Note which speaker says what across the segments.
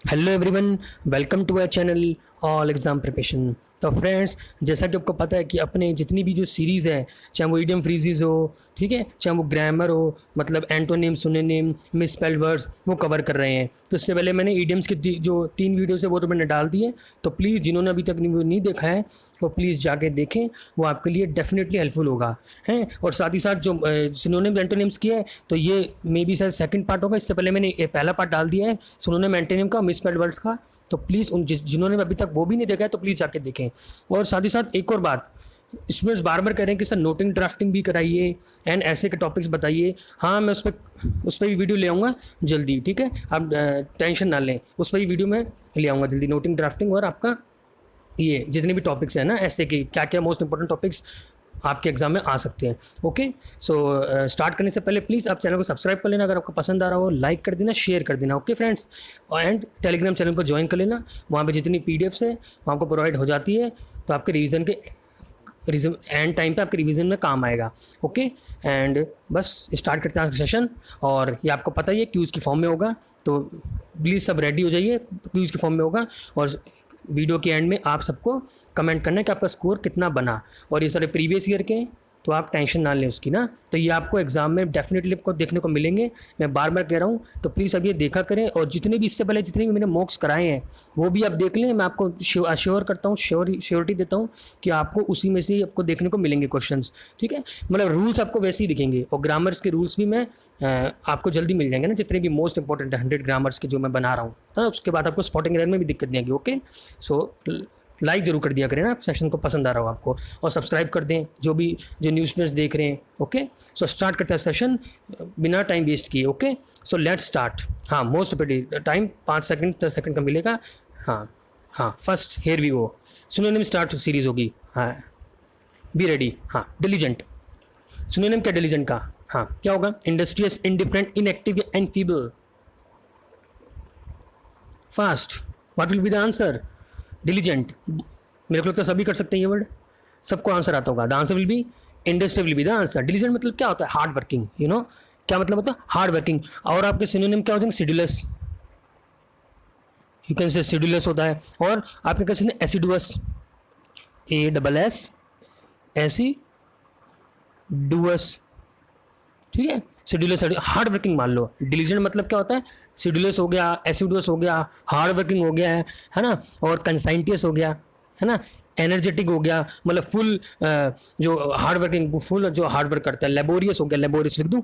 Speaker 1: Hello everyone, welcome to our channel all exam preparation. तो friends, जैसा कि आपको पता है कि अपने जितनी भी जो सीरीज़ है, चाहे वो ईडियम फ्रीजेस हो, ठीक है, चाहे वो ग्रामर हो, मतलब एंटोनिम, सिनोनिम, मिसस्पेल्ड वर्ड्स, वो कवर कर रहे हैं। तो इससे पहले मैंने ईडियम्स की जो 3 वीडियोस है वो तो मैंने डाल दी है। तो प्लीज़ जिन्होंने अभी तक वो नहीं देखा है वो प्लीज़ जाके देखें, वो आपके लिए डेफिनेटली हेल्पफुल होगा हैं। और साथ ही साथ जो सिनोनिम्स एंटोनिम्स की है, तो ये may be sir second part होगा। इससे पहले मैंने ये पहला पार्ट डाल दिया है सिनोनिम एंटोनिम का, मिसस्पेल्ड वर्ड्स का। तो प्लीज़ उन जिन्होंने अभी तक वो भी नहीं देखा है तो प्लीज़ जाके देखें। और साथ ही साथ एक और बात, स्टूडेंट्स बार बार कह रहे हैं कि सर नोटिंग ड्राफ्टिंग भी कराइए एंड ऐसे के टॉपिक्स बताइए। हाँ, मैं उस पर भी वीडियो ले आऊँगा जल्दी, ठीक है, आप टेंशन ना लें, उस पर भी वीडियो मैं ले आऊँगा जल्दी। नोटिंग ड्राफ्टिंग और आपका ये जितने भी टॉपिक्स हैं ना, ऐसे के क्या क्या मोस्ट इंपॉर्टेंट टॉपिक्स आपके एग्जाम में आ सकते हैं। ओके, सो स्टार्ट करने से पहले प्लीज़ आप चैनल को सब्सक्राइब कर लेना, अगर आपको पसंद आ रहा हो लाइक कर देना, शेयर कर देना। Okay friends, and Telegram channel को ज्वाइन कर लेना, वहाँ पे जितनी पीडीएफ्स है वो आपको प्रोवाइड हो जाती है, तो आपके रिवीजन के एंड टाइम पे आपके रिवीजन में काम आएगा। ओके, एंड बस स्टार्ट करते हैं सेशन। और ये आपको पता ही है क्यूज़ की फॉर्म में होगा, तो प्लीज़ सब रेडी हो जाइए, क्यूज़ की फॉर्म में होगा। और वीडियो के एंड में आप सबको कमेंट करना है कि आपका स्कोर कितना बना। और ये सारे प्रीवियस ईयर के हैं, तो आप टेंशन ना लें उसकी ना, तो ये आपको एग्जाम में डेफिनेटली आपको देखने को मिलेंगे। मैं बार बार कह रहा हूँ, तो प्लीज़ अब ये देखा करें। और जितने भी इससे पहले जितने भी मैंने मॉक्स कराए हैं वो भी आप देख लें। मैं आपको श्योर करता हूँ, श्योरिटी देता हूँ कि आपको उसी में से ही आपको देखने को मिलेंगे क्वेश्चंस, ठीक है। मतलब रूल्स आपको वैसे ही दिखेंगे, और ग्रामर्स के रूल्स भी मैं आपको जल्दी मिल जाएंगे ना, जितने भी मोस्ट इंपॉर्टेंट है 100 ग्रामर्स के जो मैं बना रहा हूँ, है। उसके बाद आपको स्पॉटिंग एरर में भी दिक्कत नहीं आएगी। ओके, सो लाइक ज़रूर कर दिया करें ना, सेशन को पसंद आ रहा हो आपको, और सब्सक्राइब कर दें जो न्यू स्टूडेंट्स देख रहे हैं। ओके, सो स्टार्ट करते हैं सेशन बिना टाइम वेस्ट किए। Okay, so let's start. हाँ, मोस्ट टाइम 5 सेकंड 10 सेकंड का मिलेगा। हाँ हाँ, first here we go, synonym start series होगी। हाँ, बी रेडी। हाँ, डिलीजेंट, सिनोनिम क्या डिलीजेंट का? हाँ, क्या होगा? Industrious, indifferent, inactive and feeble. Fast, what will be the answer? Diligent. मेरे को लगता है सभी कर सकते हैं ये वर्ड, सबको आंसर आता होगा। The answer will B industry, will be the answer. Diligent मतलब क्या होता है? हार्ड वर्किंग, यू नो क्या मतलब होता है? Hard working. और आपके सिनोनिम क्या होते हैं? सिडुलस, यू कैन से सिडुलस होता है। और आपके कैसे एसिडुअस, ASS डुअस, ठीक है। शेड्यूलस हार्ड वर्किंग मान लो। डिलीजेंट मतलब क्या होता है? शेड्यूलस हो गया, एसिडुअस हो गया, हार्ड वर्किंग हो गया है ना, और कंसाइंटियस हो गया, है ना, एनर्जेटिक हो गया, मतलब फुल जो हार्ड वर्किंग, फुल जो हार्ड वर्क करता है। लेबोरियस हो गया, लेबोरियस लिख दूँ,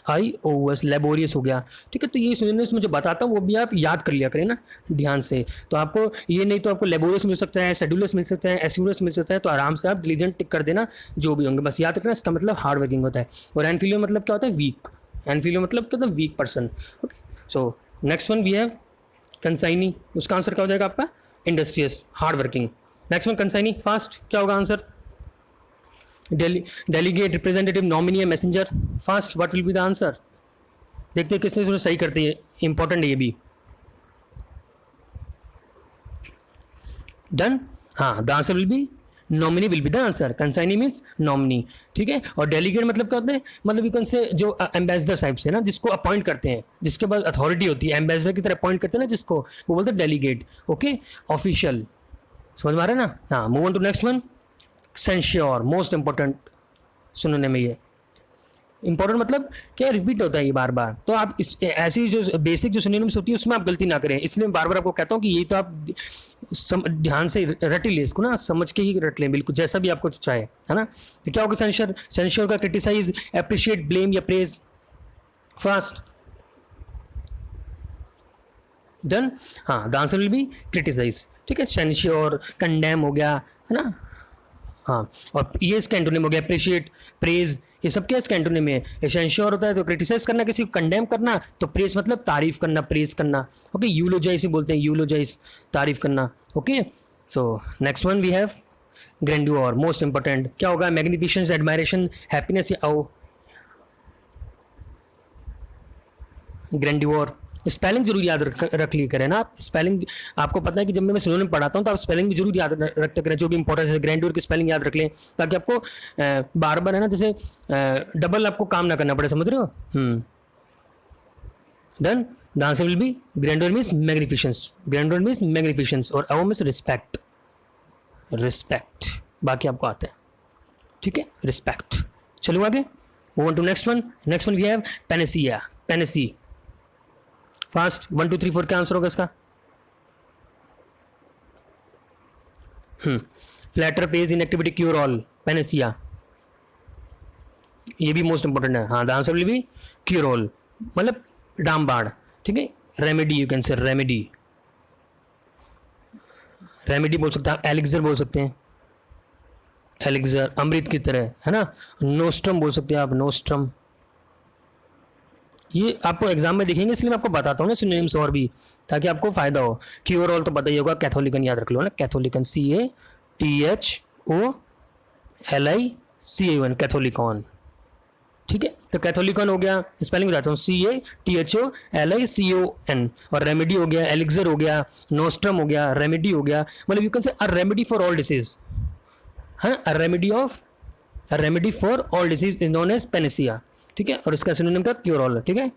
Speaker 1: LABORIOS, लेबोरियस हो गया, ठीक है। तो ये सिनोनिम्स मुझे बताता हूँ, वो भी आप याद कर लिया करें ना ध्यान से। तो आपको ये नहीं तो आपको लेबोरियस मिल सकता है, शेड्यूलस मिल सकता है, एसिडुअस मिल सकता है, तो आराम से आप डिलीजेंट टिक कर देना जो भी होंगे, बस याद रखना इसका मतलब हार्ड वर्किंग होता है। और एनफिलियो मतलब क्या होता है? वीक। एनफिलियो मतलब क्या होता है? Weak person. Okay, so next one we have consignee, उसका आंसर क्या हो जाएगा आपका? Industrious, hard working. Next one consignee, fast, क्या होगा answer? Delegate, representative, nominee, messenger. Fast, what will be the answer? देखते हैं किसने थोड़ा सही करते हैं, इंपॉर्टेंट है ये भी। डन। हाँ, the answer will B nominee, will be the answer. Consignee means nominee, ठीक है। और डेलीगेट मतलब क्या होता है? मतलब यू कैन से जो एम्बेसडर साहिब से ना, जिसको अपॉइंट करते हैं, जिसके पास अथॉरिटी होती है, एम्बेसडर की तरह अपॉइंट करते हैं ना जिसको, वो बोलते हैं डेलीगेट। ओके, ऑफिशियल, समझ में आ रहा है ना? हाँ, move on to next one, censure, most important सुनने में। ये इंपॉर्टेंट मतलब क्या? रिपीट होता है ये बार बार, तो आप इस ऐसी जो बेसिक जो सिनोनिम्स होती है उसमें आप गलती ना करें, इसलिए बार बार आपको कहता हूँ कि ये तो आप ध्यान से रट ही ले इसको ना, समझ के ही रट लें बिल्कुल, जैसा भी आपको चाहे, है ना। तो क्या होगा? सेंश्योर, सेंश्योर का क्रिटिसाइज, अप्रिशिएट, ब्लेम या प्रेज। Fast, done. हाँ, the answer will be criticise, ठीक है। सेंश्योर, कंडेम हो गया, है ना। हाँ, और ये इसका एंटोनिम हो गया अप्रिशिएट, प्रेज, ये सब क्या इसका एंटोनिम है? एसेंशियर होता है तो क्रिटिसाइज करना, किसी को कंडेम करना, तो प्रेज मतलब तारीफ करना, प्रेज करना। ओके, यूलोजाइज ही बोलते हैं, यूलोजाइज, तारीफ करना। Okay, so next one we have grandeur, most important, क्या होगा? मैग्निफिसेंस, एडमायरेशन, हैप्पीनेस या ओ। ग्रैंड्योर स्पेलिंग जरूर याद रख लिया करें ना आप। स्पेलिंग आपको पता है कि जब मैं सिनोनिम पढ़ाता हूँ तो आप स्पेलिंग भी जरूर याद रखते करें, जो भी इंपॉर्टेंट है। ग्रैंड्योर की स्पेलिंग याद रख लें ताकि आपको बार बार है ना जैसे डबल आपको काम ना करना पड़े, समझ रहे हो। Done. The answer will be grandeur means magnificence, grandeur means magnificence, और अवो मीन्स रिस्पेक्ट, रिस्पेक्ट बाकी आपको आता है, ठीक है, रिस्पेक्ट। चलो आगे, move on to next one. Next one we have panacea, panacea. Fast 1 2 3 4 क्या आंसर होगा इसका? Flatter page inactivity cure all, panacea, ये भी मोस्ट इंपॉर्टेंट है। हाँ, the answer will be cure all, मतलब डामबाड़, ठीक है। Remedy, you can say remedy, remedy बोल सकते हैं, एलिक्सर बोल सकते हैं, एलिक्सर अमृत की तरह, है ना। नोस्ट्रम बोल सकते हैं आप, नोस्ट्रम। ये आपको एग्जाम में दिखेंगे, इसलिए मैं आपको बताता हूँ ना सिनोनिम्स और भी, ताकि आपको फायदा हो। क्यूर ऑल तो पता ही होगा, कैथोलिकन याद रख लो ना, कैथोलिकन, CATHOLICON, कैथोलिकॉन, ठीक है। तो कैथोलिकन हो गया, स्पेलिंग बताता हूँ, CATHOLICON। और रेमेडी हो गया, एलिक्सर हो गया, नोस्ट्रम हो गया, रेमेडी हो गया, मतलब you can say a remedy for all disease, है, a remedy for all disease is known as panacea, ठीक है। और इसका सिनोनिम का क्योर ऑल, ठीक है।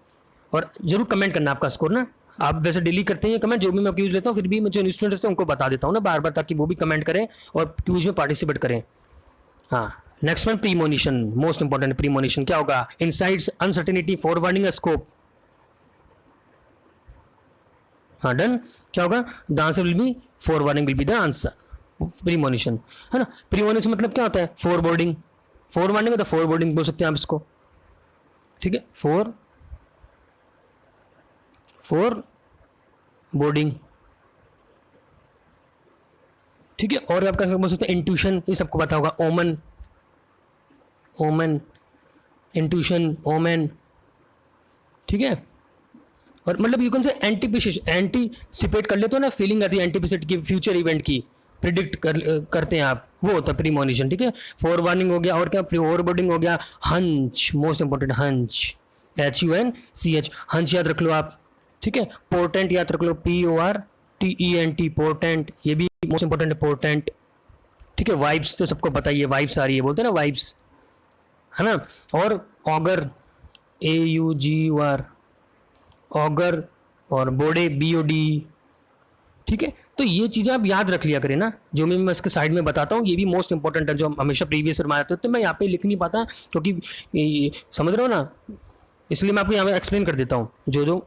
Speaker 1: और जरूर कमेंट करना आपका स्कोर ना, आप वैसे डेली करते हैं कमेंट, जो भी मैं यूज लेता हूँ, फिर भी मुझे स्टूडेंट्स उनको बता देता हूँ ना बार बार, ताकि वो भी कमेंट करें और क्यूज में पार्टिसिपेट करें। हाँ, next one premonition, most important. Premonition क्या होगा? Insides, uncertainty, forwarding, scope. हाँ, डन। क्या होगा? The answer will B forwarding, will be the answer, premonition, है ना। प्रीमोनिशन मतलब क्या होता है? फॉरवर्डिंग, फॉरवर्डिंग तो फॉरवर्डिंग बोल सकते हैं आप इसको, ठीक है। फॉरवर्डिंग, ठीक है। और आपका बोल सकते हैं इंट्यूशन, ये सबको पता होगा, ओमन, ओमन, इंट्यूशन, ओमन, ठीक है। और मतलब यू कैन से एंटीसिपेट कर लेते हो ना, फीलिंग आती है एंटीसिपेट की, फ्यूचर इवेंट की प्रिडिक्ट करते हैं आप, वो होता है प्रीमोनिशन, ठीक है। फॉरवर्डिंग हो गया, और क्या? फॉरवर्डिंग हो गया, hunch, most important, hunch, HUNCH, hunch याद रख लो आप, ठीक है। पोर्टेंट याद रख लो, PORTENT, पोर्टेंट, ये भी मोस्ट इंपॉर्टेंट है, पोर्टेंट, ठीक है। वाइब्स तो सबको पता ही है, वाइब्स आ रही है, बोलते हैं ना वाइब्स, है ना। और ऑगर, AUGER, ऑगर, और बोडे, BOD, ठीक है। तो ये चीज़ें आप याद रख लिया करें ना, जो मैं इसके साइड में बताता हूँ, ये भी मोस्ट इंपॉर्टेंट है, जो हमेशा प्रीवियस ईयर में आते हैं। तो मैं यहाँ पे लिख नहीं पाता, क्योंकि समझ रहे हो ना, इसलिए मैं आपको यहाँ पे एक्सप्लेन कर देता हूँ जो जो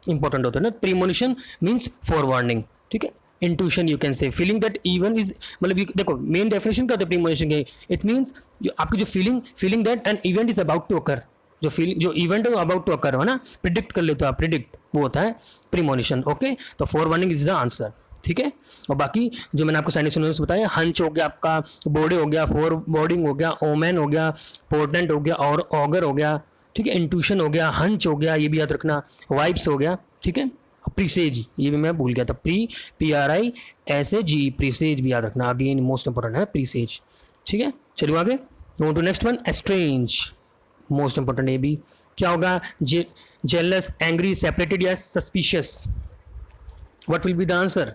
Speaker 1: इंपॉर्टेंट होता है ना। प्रीमोनिशन मीन्स फॉरवर्डिंग, ठीक है। इंट्यूशन, यू कैन से फीलिंग दैट इवन इज, मतलब देखो मेन डेफिनेशन क्या होता है प्रीमोनिशन की, इट मीन्स आपकी जो feeling that an event is about to occur, जो इवेंट है वो अबाउट टू अकर, है ना, प्रिडिक्ट कर लेते हो आप, प्रिडिक्ट, वो होता है प्रीमोनिशन, ओके। तो फॉरवर्डिंग इज द आंसर, ठीक है। और बाकी जो मैंने आपको साइनिस बताया, हंच हो गया आपका, बोर्डे हो गया, फॉरवर्डिंग हो गया, ओमैन हो गया, पोर्टेंट हो गया, और ऑगर हो गया, ठीक है। इंट्यूशन हो गया, हंच हो गया, ये भी याद रखना, वाइब्स हो गया, ठीक है। प्रीसेज, ये भी मैं भूल गया था, PRISAG, प्रीसेज भी याद रखना, अगेन मोस्ट इंपॉर्टेंट है प्रीसेज, ठीक है। चलिए आगे, go to next one, estrange, most important. ये भी क्या होगा? जेलस, एंग्री, सेपरेटेड या suspicious, what will be the answer?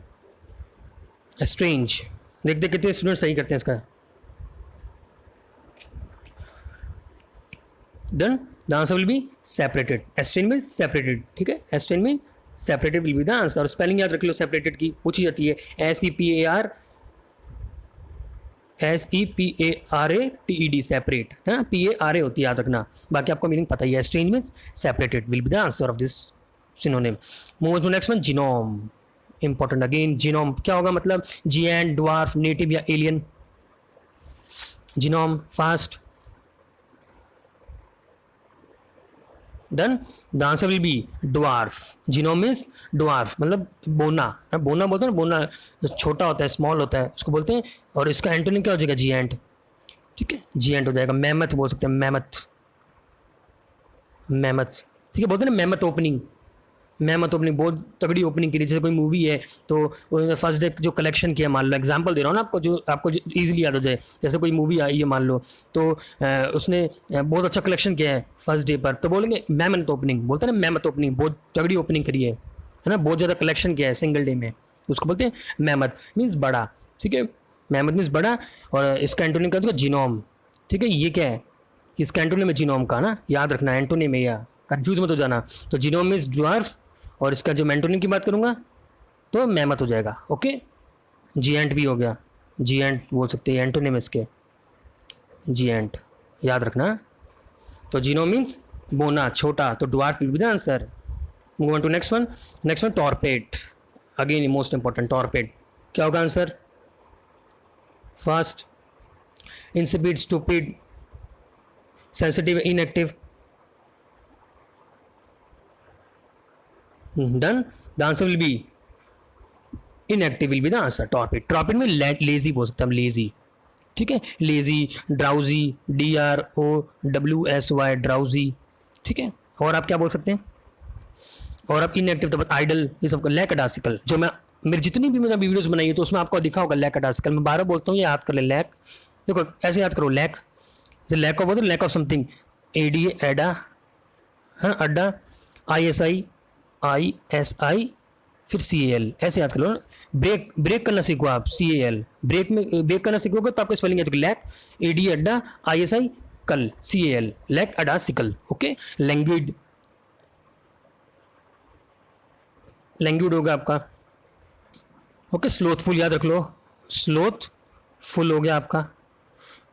Speaker 1: Estrange. देखते कितने स्टूडेंट सही करते हैं इसका। Done. The answer will be separated, estrange mean separated, ठीक है। Estrange mean separated will be the answer. और स्पेलिंग याद रख लो, सेपरेटेड की पूछी जाती है, SEPARATED, सेपरेट, है ना, PARA होती है, याद रखना। बाकी आपको मीनिंग पता ही है, estrange means separated will be the answer of this synonym. Move to next one, genome, important again. Genome क्या होगा? मतलब जिएंट, ड्वार्फ, नेटिव या alien. Genome, fast, done. The answer will B dwarf. Genome means dwarf, मतलब बोना, बोना बोलते हैं ना, बोना छोटा होता है, स्मॉल होता है, उसको बोलते हैं। और इसका एंटोनिम क्या हो जाएगा? जिएंट, ठीक है, जिएंट हो जाएगा। मैमथ बोल सकते हैं, मैमथ, मैमथ, ठीक है, बोलते हैं ना मैमथ ओपनिंग, मेहमत ओपनिंग बहुत तगड़ी ओपनिंग करी, जैसे कोई मूवी है तो फर्स्ट डे जो कलेक्शन किया, मान लो एग्जांपल दे रहा हूँ ना आपको, जो आपको ईजिली याद हो जाए। जैसे कोई मूवी आई है मान लो, तो उसने बहुत अच्छा कलेक्शन किया है फर्स्ट डे पर, तो बोलेंगे मेहमत ओपनिंग, बोलते हैं ना मेहमत ओपनिंग, बहुत तगड़ी ओपनिंग करी है ना, बहुत ज़्यादा कलेक्शन किया है सिंगल डे में, उसको बोलते हैं मेहमत, मीन्स बड़ा। ठीक है, मेहमत मीन्स बड़ा। और इसका एंटोनिम का जीनोम। ठीक है, ये क्या है, इसका एंटोनिम है जीनोम का ना, याद रखना एंटोनिम है, या कंफ्यूज मत हो जाना। तो जीनोम मीन्स ड्वार्फ, और इसका जो एंटोनिम की बात करूंगा तो मेहमत हो जाएगा। ओके, जीएंट भी हो गया, जीएंट बोल सकते हैं एंटोनिम इसके, जीएंट याद रखना। तो जीनोम मीन्स बोना, छोटा, तो dwarf will be the answer. Move on to next one. Next one torpid, again most important, torpid क्या होगा answer? Fast, insipid, stupid, sensitive, inactive. Done, the answer will be inactive will be the answer. Torpid, torpid में lazy बोल सकते हैं हम, lazy. ठीक है, lazy, drowsy, DROWSY, drowsy. ठीक है, और आप क्या बोल सकते हैं? और आप इनएक्टिव तो आइडल, ये सब। लैकडासिकल, जो मैं मेरी जितनी भी मैंने वीडियोस बनाई है तो उसमें आपको दिखा होगा लैकडासिकल, मैं 12 बोलता हूँ, ये याद कर ले। लैक, देखो ऐसे याद करो, लैक, लैक ऑफ बोलते, लैक ऑफ समथिंग, AD एडा, है अड्डा, ISI, फिर CAL, ऐसे याद कर लो। ब्रेक, ब्रेक करना सीखो आप, CAL, ब्रेक में ब्रेक करना सीखोगे तो आपको स्पेलिंग याद, लैक, AD अड्डा, ISI कल, CAL, लैक अडा सिकल। ओके, लैंग्विड, लैंग्विड होगा आपका। ओके, स्लोथफुल याद रख लो, स्लोथफुल हो गया आपका।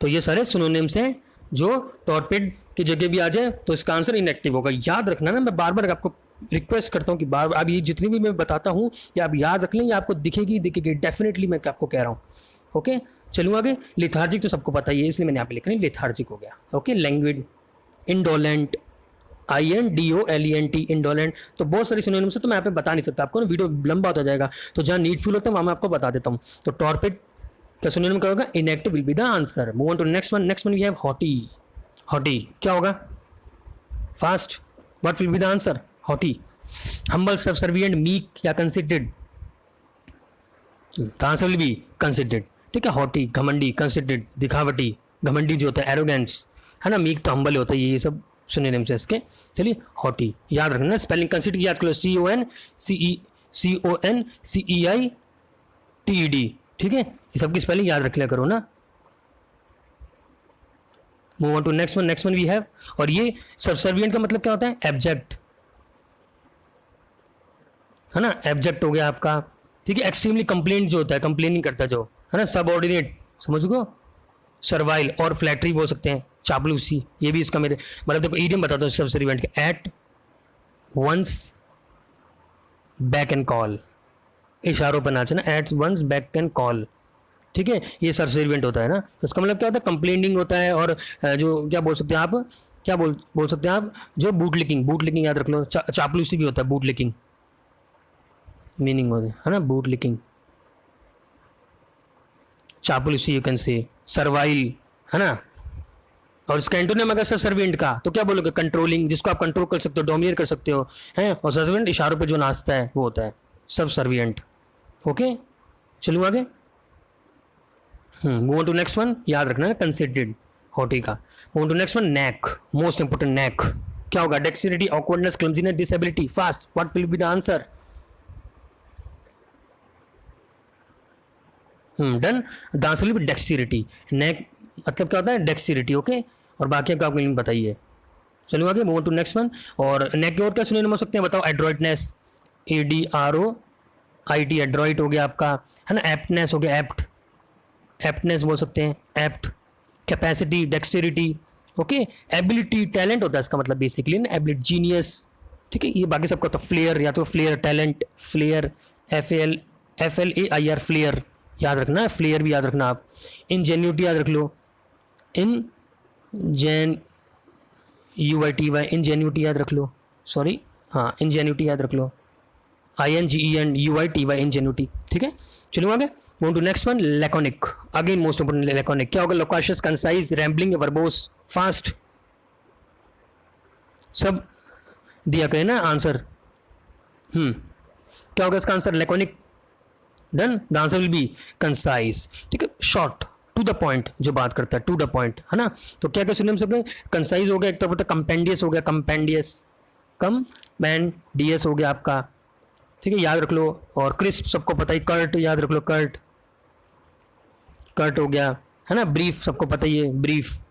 Speaker 1: तो ये सारे सिनोनिम्स हैं जो टॉर्पिड की जगह भी आ जाए तो इसका आंसर इनएक्टिव होगा। याद रखना ना, मैं बार बार आपको रिक्वेस्ट करता हूँ कि बार आप ये जितनी भी मैं बताता हूँ ये आप याद रख लें, ये आपको दिखेगी डेफिनेटली, मैं आपको कह रहा हूँ। ओके, चलूँ आगे। लेथार्जिक तो सबको पता ही है, इसलिए मैंने यहाँ पे लिखा नहीं, लेथार्जिक हो गया। Okay, languid, indolent, INDOLENT, indolent. तो बहुत सारी सिनोनिम्स है, तो मैं यहाँ पे बता नहीं सकता आपको ना, वीडियो लंबा होता जाएगा, तो जहाँ नीडफुल होता है वहाँ मैं आपको बता देता हूँ। तो टॉर्पिड का सिनोनिम क्या होगा? Inactive will be the answer. Move on to next one. Next one we have haughty. Haughty क्या होगा? Fast, what will be the answer? Haughty. Humble, subservient, meek या considered? The answer will be considered. ठीक है, hottie, घमंडी, considered, दिखावटी, घमंडी जो होता है एरोगेंस, है ना, मीक तो हम्बल होता है, ये सब सिनोनिम्स है इसके। चलिए, हॉटी याद रखना, स्पेलिंग कंसिडर याद करो, CONCEITED। ठीक है, ये सबकी स्पेलिंग याद रख लिया करो ना। Move on to next one. Next one we have, और ये सबसर्विएंट का मतलब क्या होता है? एब्जेक्ट, है ना, एब्जेक्ट हो गया आपका। ठीक है, एक्सट्रीमली कंप्लेंट जो होता है, कंप्लेनिंग करता जो, है ना, सबऑर्डिनेट, समझ गो, सर्वाइल, और फ्लैटरी बोल सकते हैं, चापलूसी, ये भी इसका मेरे मतलब देखो ईडियम बताता हूँ सबसर्विएंट के, at one's beck and call, इशारों पर नाचना, at one's beck and call. ठीक है, ये सबसर्विएंट होता है ना, तो इसका मतलब क्या होता है? कंप्लेनिंग होता है। और जो क्या बोल सकते हैं आप, क्या बोल सकते हैं आप, जो बूटलिकिंग, बूटलिकिंग याद रख लो, चापलूसी भी होता है, बूटलिकिंग मीनिंग होता है ना, बूटलिकिंग, चापलूसी यू कैन से, सर्वाइल, है ना। और इसका एंटोनिम अगर सबसर्विएंट का तो क्या बोलोगे? कंट्रोलिंग, जिसको आप कंट्रोल कर सकते हो, डोमिनेट कर सकते हो, हैं। और सबसर्विएंट इशारों पे जो नाचता है वो होता है सबसर्विएंट। ओके, चलूँ आगे। Move on to next one, याद रखना है कंसिडर्ड, हॉटी का। Move on to next one, knack, most important, knack क्या होगा? Dexterity, awkwardness, clumsiness, disability. Fast, what will be the answer? Done, the answer will be dexterity. Knack मतलब क्या होता है? डेक्स्टिरिटी। ओके, और बाकी का आपको बताइए। चलो आगे, मूव टू नेक्स्ट वन। और नेक के और क्या सिनोनिम हो सकते हैं बताओ? एड्रॉइटनेस, ADROIT, एड्रॉइट हो गया आपका, है ना। एप्टनेस हो गया, एप्ट, एप्टनेस बोल सकते हैं, apt. Capacity, dexterity. Okay, ability, talent होता है इसका मतलब बेसिकली ना, एबिलिटी, जीनियस। ठीक है, ये बाकी सबका तो फ्लेयर, या तो flair, talent, flair, FLAIR, flair याद रखना, फ्लेयर भी याद रखना आप। इंजेन्यूटी याद रख लो, INGENUITY, इंजेन्यूटी याद रख लो, सॉरी, हाँ, इंजेन्यूटी याद रख लो, INGENUITY, इंजेन्यूटी। ठीक है, चलो आगे। Move to next one, laconic, again most important, laconic क्या होगा? Loquacious, concise, rambling, verbose, fast, सब दिया करें ना आंसर। क्या होगा इसका answer? Laconic. Done, the answer will be concise. ठीक है, शॉर्ट, टू द पॉइंट, जो बात करता है टू द पॉइंट, है ना। तो क्या क्या सिनोनिम्स हो गए? कंसाइज हो गया, एक तो पता कंपेंडियस हो गया, कंपेंडियस हो गया आपका, ठीक है, याद रख लो। और क्रिस्प सबको पता ही, कर्ट याद रख लो, कर्ट हो गया, है ना। ब्रीफ सबको पता ही है, ब्रीफ।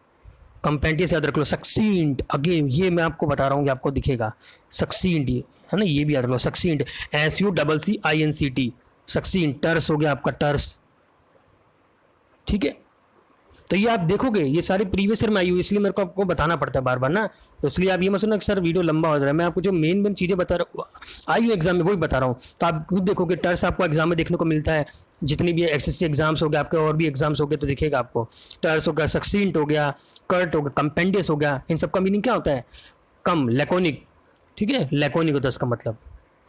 Speaker 1: कंपेंडियस याद रख लो। सक्सींट, अगेन ये मैं आपको बता रहा हूँ कि आपको दिखेगा सक्सींट, ये है ना, ये भी याद रख लो, सक्सींट, SUCCINCT, सक्सींट। टर्स हो गया आपका, टर्स, ठीक है। तो ये आप देखोगे, ये सारे प्रीवियस ईयर में आई हुई, इसलिए मेरे को आपको बताना पड़ता है बार बार ना। तो इसलिए आप ये मत सुनना कि सर वीडियो लंबा हो रहा है, मैं आपको जो मेन चीज़ें बता रहा हूँ आई हुई एग्जाम में वही बता रहा हूँ। तो आप खुद देखोगे, टर्स आपको एग्जाम में देखने को मिलता है, जितनी भी SSC एग्जाम्स हो गए आपके, और भी एग्जाम्स हो गए तो दिखेगा आपको। टर्स हो गया, सक्सींट हो गया, कर्ट हो गया, कंपेंडियस हो गया। इन सब का मीनिंग क्या होता है? कम, लैकोनिक, ठीक है, लैकोनिक होता है इसका मतलब।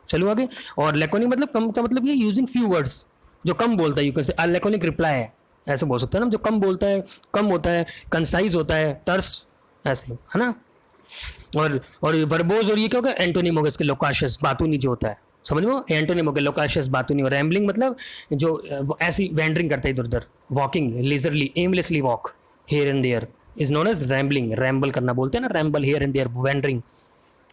Speaker 1: चलो आगे। और लैकोनिक मतलब कम का मतलब ये यूजिंग फ्यू वर्ड्स, जो कम बोलता है, यू कैन से लैकोनिक रिप्लाई है, ऐसे बोल सकते हैं ना, जो कम बोलता है, कम होता है, कंसाइज होता है, टर्स, ऐसे, है ना। और वर्बोज, और ये क्या होगा? एंटोनिम होगा इसके, लोकाशियस, बातूनी जो होता है, समझ लो, एंटोनिम होगा लोकाशियस, बातूनी। और रैम्बलिंग मतलब जो ऐसी वैंडरिंग करता है इधर उधर, walking leisurely, aimlessly walk here and there is known as rambling. Ramble करना बोलते हैं ना, ramble, here and there, wandering,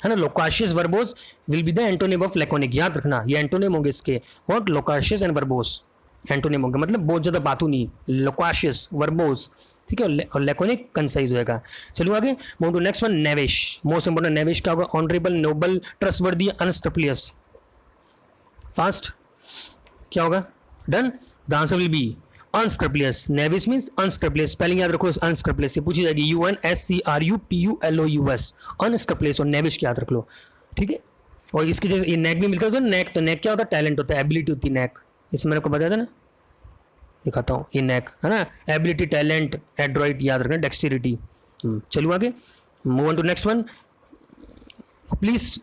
Speaker 1: है ना। Loquacious verbose will be the antonym of laconic, याद रखना, ये एंटोनिम होंगे इसके, what? Loquacious and verbose antonym होंगे, मतलब बहुत ज़्यादा बातू नहीं, लोकाशियस, वर्बोज, ठीक है, और लैकोनिक, कंसाइज होएगा। चलो आगे, move to next one, knavish. Most important, knavish क्या होगा? Honourable, noble, trustworthy, unscrupulous. Fast क्या होगा? Done, the answer will be unscrupulous. Knavish means unscrupulous, spelling याद रखो, अनस्क्रपलियस, ये पूछी जाएगी, UNSCRUPULOUS, अनस्क्रपलियस। और नेविश क्या याद रख लो, ठीक है। और इसकी जैसे ये नेक भी मिलता है, तो नेक, तो नेक क्या होता है? टैलेंट होता है, एबिलिटी होती है नेक, इसमें मैंने को बताया था ना, दिखाता हूँ, ये नेक, है ना, एबिलिटी, टैलेंट, एड्रॉइट, याद रखना, डेक्सटेरिटी। चलो आगे, move on to next one. Please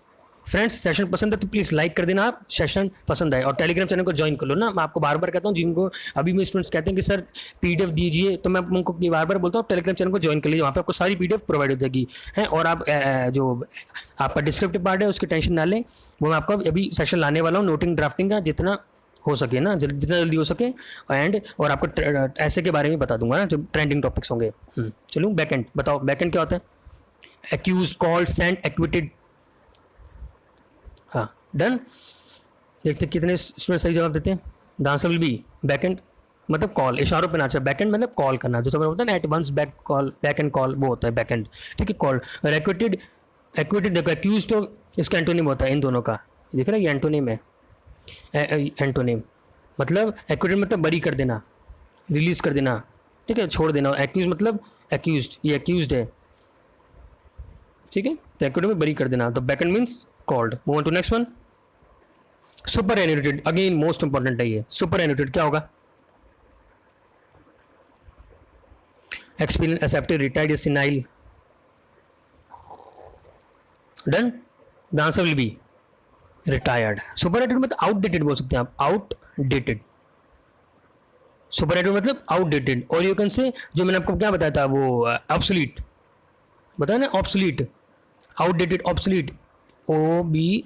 Speaker 1: friends, session पसंद है तो प्लीज़ लाइक कर देना, आप सेशन पसंद आए, और टेलीग्राम चैनल को ज्वाइन कर लो ना। मैं आपको बार बार कहता हूँ, जिनको अभी मेरे स्टूडेंट्स कहते हैं कि सर PDF दीजिए, तो मैं उनको बार बार बोलता हूँ टेलीग्राम चैनल को ज्वाइन कर लीजिए, वहाँ पे आपको सारी PDF प्रोवाइड हो जाएगी, है। और आप जो आपका डिस्क्रिप्टिव पार्ट है उसकी टेंशन ना लें, वो मैं आपको अभी सेशन लाने वाला हूँ, नोटिंग ड्राफ्टिंग का, जितना हो सके ना, जितना जल्दी हो सके। और आपको ऐसे के बारे में बता दूंगा ना, जो ट्रेंडिंग टॉपिक्स होंगे। चलो बैकएंड बताओ, बैकएंड क्या होता है? Accused, called, sent, acquitted. हाँ, डन। देखते कितने स्टूडेंट सही जवाब देते हैं। The answer will be beck and, मतलब कॉल, इशारों पे नाचा, बैकएंड मतलब कॉल करना, जो सब होता है ना, at one's beck call, beck and call, वो होता है बैकएंड, ठीक है, कॉल। और एक्विटेड, एक्विटेड देखो, एक्यूज्ड तो इसका एंटोनिम होता है इन दोनों का, दिख रहा है, ये एंटोनिम है, एंटोनिम मतलब एक्विटेड मतलब बरी कर देना, रिलीज कर देना, ठीक है, छोड़ देना। एक्यूज मतलब एक्यूज्ड, ये एक्यूज्ड है, ठीक है, तो एक्विटेड में बरी कर देना, तो backend means called. Move on to next one, superannuated, again most important है ये। सुपर एन्यूटेड क्या होगा? Experience, accepted, retired, senile. Done, the answer will be retired. Superannuated मतलब आउटडेटेड बोल सकते हैं आप, आउटडेटेड। सुपरएटेड मतलब आउटडेटेड। और यू कैन से, जो मैंने आपको क्या बताया था, वो ऑब्सोलीट बताया ना, obsolete, outdated, obsolete, wait,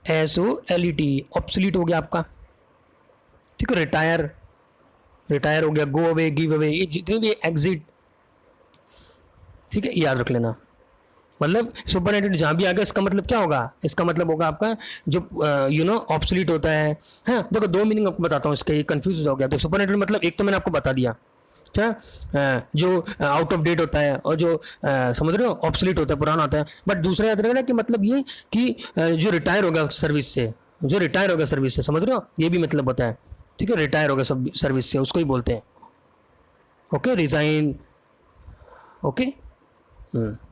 Speaker 1: OBSOLET, obsolete हो गया आपका, ठीक है। रिटायर, रिटायर हो गया, गो अवे, गिव अवे, ये जितने भी एग्जिट, ठीक है, याद रख लेना। मतलब सुपरएटेड जहाँ भी आ गया, इसका मतलब क्या होगा? इसका मतलब होगा आपका जो ऑब्सोलीट होता है। हाँ, देखो दो मीनिंग आपको बताता हूँ इसके, ये कंफ्यूज हो गया। तो सुपरएटेड मतलब एक तो मैंने आपको बता दिया, क्या, जो आउट ऑफ डेट होता है, और जो समझ रहे हो, ऑब्सोलीट होता है, पुराना होता है। बट दूसरा याद रखना कि मतलब ये कि जो रिटायर होगा सर्विस से, जो रिटायर होगा सर्विस से, समझ रहे हो, ये भी मतलब होता है, ठीक है, रिटायर होगा सर्विस से, उसको ही बोलते हैं, ओके, रिजाइन, ओके।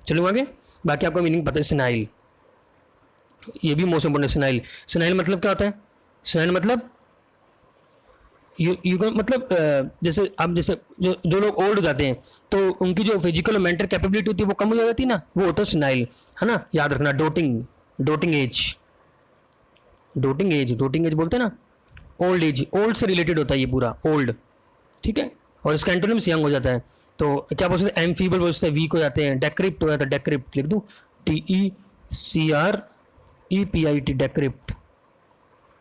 Speaker 1: चलो आगे, बाकी आपको मीनिंग पता है। सिनाइल, ये भी मोस्ट इंपोर्टेंट। सिनाइल, सिनाइल मतलब क्या होता है? सिनाइल मतलब यू मतलब जैसे अब जैसे जो लोग ओल्ड हो जाते हैं, तो उनकी जो फिजिकल और मेंटल कैपेबिलिटी होती है वो कम हो जाती है ना, वो होता है सिनाइल, है ना, याद रखना। Doting, doting age, doting age, doting age बोलते हैं ना, ओल्ड एज, ओल्ड से रिलेटेड होता है ये पूरा, ओल्ड, ठीक है। और इसका एंटोनिम्स यंग हो जाता है, तो क्या बोल सकते हैं? एम्फीबल बोल सकते हैं, वीक हो जाते हैं, डेक्रिप्ट हो जाता है, डेक्रिप्ट लिख दूँ, DECREPIT डेक्रिप्ट,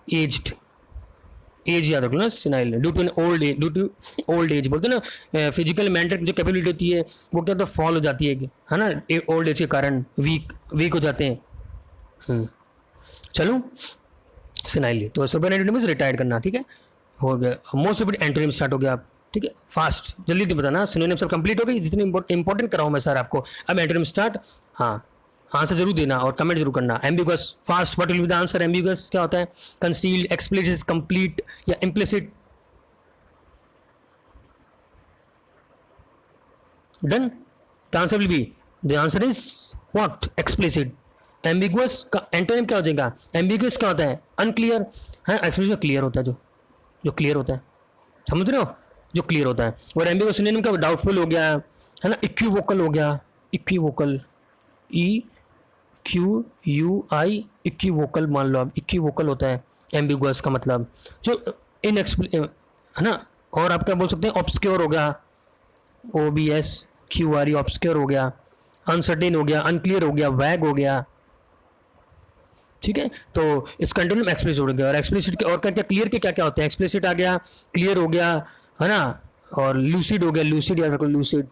Speaker 1: एज्ड, एज याद रखो ना, senile due to old age, due to old age बोलते हैं ना, फिजिकल मेंटल जो कैपेबिलिटी होती है वो क्या होता है, फॉल हो जाती है ना, ओल्ड एज के कारण वीक हो जाते हैं। चलो सिनाइल, तो सुपर एंटोनिम्स रिटायर्ड करना, ठीक है, हो गया। मोस्ट ऑफ एंटोनिम स्टार्ट हो गया आप, ठीक है, फास्ट जल्दी तो बताना, सिनोनिम सब कंप्लीट हो गई, जितने इंपॉर्टेंट कराऊँ मैं सर आपको। अब एंटोनिम स्टार्ट, हाँ आंसर जरूर देना और कमेंट जरूर करना। Ambiguous, fast, what will be the answer? Ambiguous क्या होता है? कंसील्ड, एक्सप्लिसिट, कंप्लीट या implicit? Done, the answer will be, the answer is what? Explicit. Ambiguous का एंटोनिम क्या हो जाएगा? एम्बिगुअस क्या होता है? अनक्लियर है, एक्सप्लिसिट क्लियर होता है, जो क्लियर होता है, समझ रहे हो, जो क्लियर होता है। और एम्बिगुअस सिनोनिम क्या? डाउटफुल हो गया है ना, इक्विवोकल हो गया, इक्विवोकल, EQUI, इक्विवोकल मान लो आप, इक्विवोकल होता है एम्बिगुअस का मतलब, जो है ना। और आप क्या बोल सकते हैं? ऑब्सक्योर हो गया, OBSQRE, ऑब्सक्योर हो गया, अनसर्टेन हो गया, अनक्लियर हो गया, वैग हो गया, ठीक है। तो इसका एंटोनिम एक्सप्लिसिट हो गया। और एक्सप्लिसिट के और क्या क्या, क्लियर के क्या क्या होते हैं? एक्सप्लिसिट आ गया, क्लियर हो गया, है ना, और लूसिड हो गया, लूसिड याद रखो, लूसिड,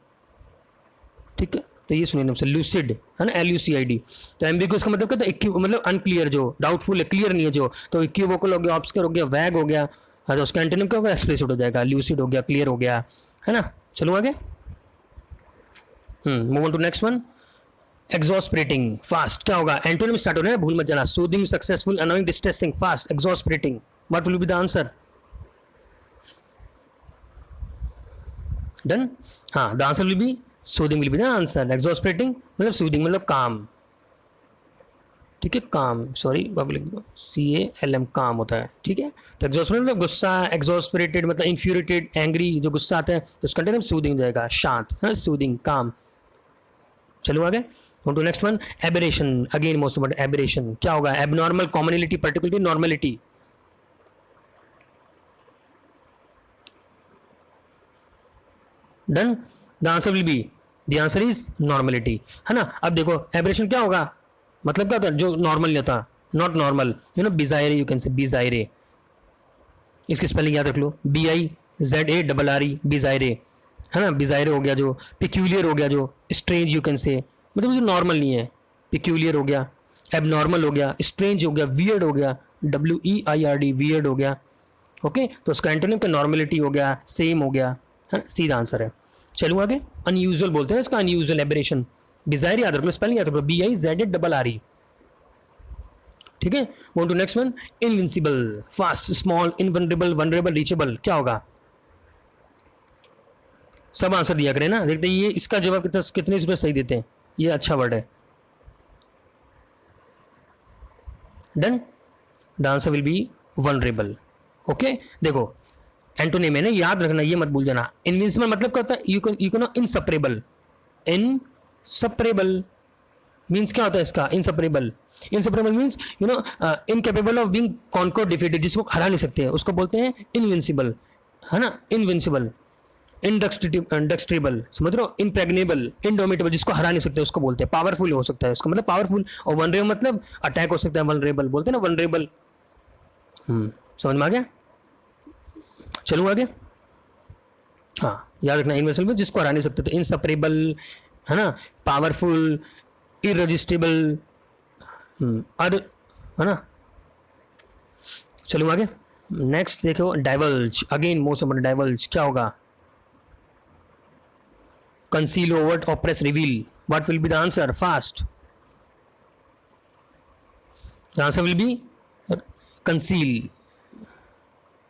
Speaker 1: ठीक है। तो ये सुनिए से लूसिड है ना, LUCID। तो एम्बिगुअस का मतलब क्या था? मतलब अनक्लियर, जो डाउटफुल है, क्लियर नहीं है जो, तो इक्विवोकल हो गया, ऑब्सक्योर हो गया, वैग हो गया, तो उसका एंटोनिम क्या होगा? एक्सप्लिसिट हो जाएगा, लूसिड हो गया, क्लियर हो गया, है ना। चलो आगे, move on to next one. Exasperating, fast क्या होगा? एंटोनिम स्टार्ट हो रहा है, भूल मत जाना। Soothing, successful, annoying, distressing, fast, exasperating, what will be the answer? Done, हाँ, the answer will be soothing, will be the answer. Exasperating मतलब सूदिंग मतलब काम, ठीक है, काम, सॉरी पब्लिक, CALM, काम होता है, ठीक है। तो एक्सॉस्पिरेटेड मतलब गुस्सा, एक्सॉस्पिरेटेड मतलब इन्फ्यूरिटेड, एंग्री, जो गुस्सा आता है, तो उसका एंटोनिम सूदिंग जाएगा, शांत, है ना, सूदिंग, काम। चलो आगे, to next one. Aberration, again most important, aberration क्या होगा? Abnormal, commonality, particularity, normality. Done, the answer will be, the answer is normality, है ना। अब देखो एबरेशन क्या होगा, मतलब क्या होता है? जो नॉर्मल नहीं होता, not normal, you know, bizarre, you can say bizarre, इसकी स्पेलिंग याद रख लो, BIZARRE, बिजायरे, है ना, बिजायरे हो गया। जो पिक्यूलियर हो गया, जो स्ट्रेंज, यू कैन से, मतलब जो नॉर्मल नहीं है, पिक्यूलियर हो गया, एबनॉर्मल हो गया, स्ट्रेंज हो गया, वियर्ड हो गया, WEIRD, वियर्ड हो गया, ओके। तो उसका एंटोनिम का नॉर्मलिटी हो गया, सेम हो गया, है ना, सीधा आंसर है। चलो आगे, अनयूजुअल बोलते हैं इसका, अनयूजुअल, एबरेशन, डिजायर याद रख लो, स्पेलिंग याद रख लो, BIZARRE, ठीक है। वो to next one. Invincible, fast, small, invulnerable, vulnerable, reachable, क्या होगा? सब आंसर दिया करें ना, देखते हैं ये इसका जवाब कितने स्टूडेंट सही देते हैं। ये अच्छा वर्ड है। Done, the answer will be vulnerable, okay. देखो एंटोनिम है ना, याद रखना, ये मत भूल जाना। इनविंसिबल मतलब क्या होता है? You can insuperable, insuperable means क्या होता है इसका? Insuperable, insuperable means you know incapable of being conquered, defeated, जिसको हरा नहीं सकते हैं, उसको बोलते हैं इनविंसिबल, है ना, इनविंसिबल। इंडेक्स्ट्रेबल, समझ रहे हो, इम्प्रेग्नेबल, इंडोमिटेबल, जिसको हरा नहीं सकते उसको बोलते हैं। पावरफुल हो सकता है उसका मतलब पावरफुल, और वनरेबल मतलब अटैक हो सकता है, वनरेबल बोलते हैं ना, वनरेबल। समझ में आ गया? चलो आगे, हाँ याद रखना, इनविंसिबल में जिसको हरा नहीं सकते, तो इनसपरेबल, है ना, पावरफुल, इररेजिस्टिबल, है ना। चलो आगे, नेक्स्ट देखो, divulge, again most important, divulge क्या होगा? Conceal, overt, oppress, reveal, what will be the answer? Fast, the answer will B conceal,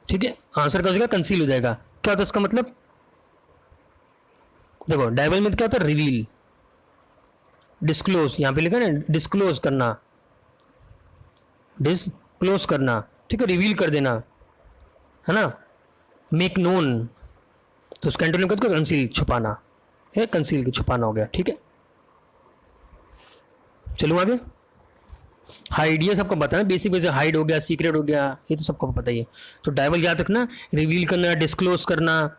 Speaker 1: ठीक है, आंसर क्या हो जाएगा? कंसील हो जाएगा। क्या होता है इसका मतलब? देखो डाइवल में क्या होता है? रिवील, डिस्क्लोज, यहां पे लिखा है ना, डिस्क्लोज करना, डिस्क्लोज करना, ठीक है, रिवील कर देना, है ना, मेक नोन, तो उसका एंटोनिम क्या होता है? कंसील, छुपाना है, कंसील की छुपाना हो गया, ठीक है। चलो आगे, हाइड, ये सबको पता है, बेसिक वैसे हाइड हो गया, सीक्रेट हो गया, ये तो सबको पता ही है। तो डाइवल याद रखना, रिवील करना, डिस्क्लोज करना,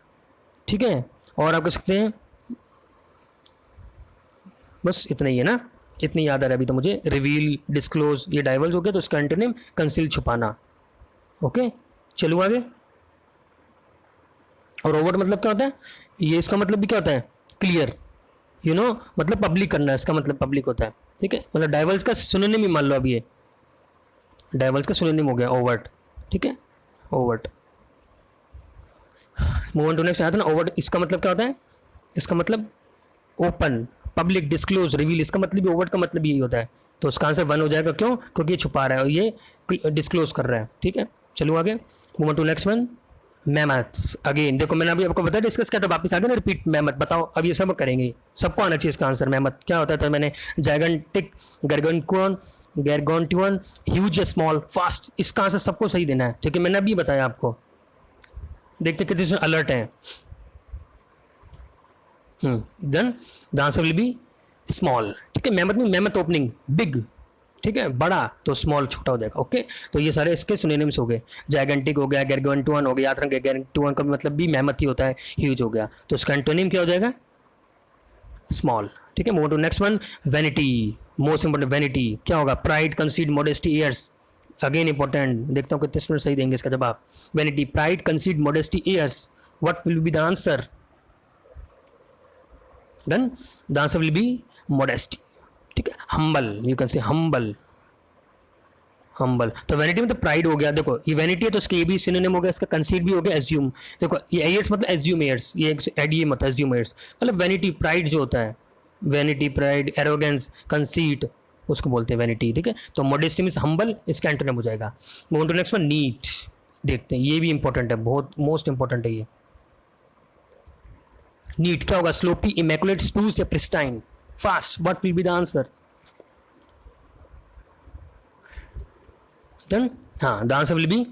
Speaker 1: ठीक है। और आप कह सकते हैं बस इतना ही है ना। इतनी याद आ रहा है अभी तो मुझे। रिवील, डिस्क्लोज, ये डाइवर्स हो गया, तो इसका एंटोनिम कंसील, छुपाना। ओके, चलो आगे। और ओवर्ट मतलब क्या होता है? ये इसका मतलब भी क्या होता है? क्लियर, मतलब पब्लिक करना, इसका मतलब पब्लिक होता है। ठीक है, मतलब डाइवर्स का सिनोनिम ही मान लो, अब ये डाइवर्स का सिनोनिम हो गया ओवर्ट। ठीक है, overt. Move on to next. आता ना ओवर्ट, इसका मतलब क्या होता है? इसका मतलब ओपन, पब्लिक, डिस्क्लोज, रिवील, इसका मतलब भी ओवर्ट का मतलब यही होता है। तो उसका आंसर 1 हो जाएगा। क्यों? क्योंकि ये छुपा रहा है और ये डिस्क्लोज कर रहा है। ठीक है, चलो आगे। Move on to next one. Mammoths. Again देखो, मैंने अभी आपको बताया डिस्कस किया, तो वापस आगे ना रिपीट। मैमथ बताओ, अब ये सब करेंगे, सबको आना चाहिए इसका आंसर। मैमथ क्या होता है? तो मैंने जाइगेंटिक, गारगेंटुअन, गारगेंटुअन, ह्यूज, स्मॉल, फास्ट, इसका आंसर सबको सही देना है। ठीक है, मैंने अभी बताया आपको। देखते कितने अलर्ट हैं। Then the answer will be small. ठीक है, मैमथ में मैमथ ओपनिंग, बिग। ठीक है, बड़ा, तो स्मॉल छोटा हो जाएगा। ओके, तो ये सारे इसके सिनोनिम्स हो गए। जाइगेंटिक हो गया, गारगेंटुअन हो गया, याद रखें गारगेंटुअन का मतलब भी मैमथ ही होता है। ह्यूज हो गया, तो इसका एंटोनिम क्या हो जाएगा? स्मॉल। ठीक है, move to next one. Vanity, most important. Vanity क्या होगा? Pride, conceit, modesty, airs. Again important, देखता हूँ कितने स्टूडेंट सही देंगे इसका जवाब। Vanity, pride, conceit, modesty, airs. What will be the answer? Done, the answer will be modesty. ठीक है, humble, you can say humble, humble. तो वैनिटी में तो प्राइड हो गया। देखो ये वैनिटी है, तो इसके भी सिनोनिम हो गया, इसका कंसीड भी हो गया, एज्यूम। देखो ये एयर्स मतलब एज्यूम एयर्स, ये एडिए मत, एज्यूम एयर्स मतलब वैनिटी, प्राइड जो होता है, वैनिटी, प्राइड, एरोगेंस, कंसीट, उसको बोलते हैं वैनिटी। ठीक है, तो मॉडेस्टी मींस हम्बल, इसका एंटोनिम हो जाएगा। Move to next one. Neat, देखते हैं, ये भी इंपॉर्टेंट है, बहुत मोस्ट इंपॉर्टेंट है ये। नीट क्या होगा? स्लोपी, इमैकुलेट, स्प्रूस या pristine, fast. What will be the answer? Done, हाँ, the answer will be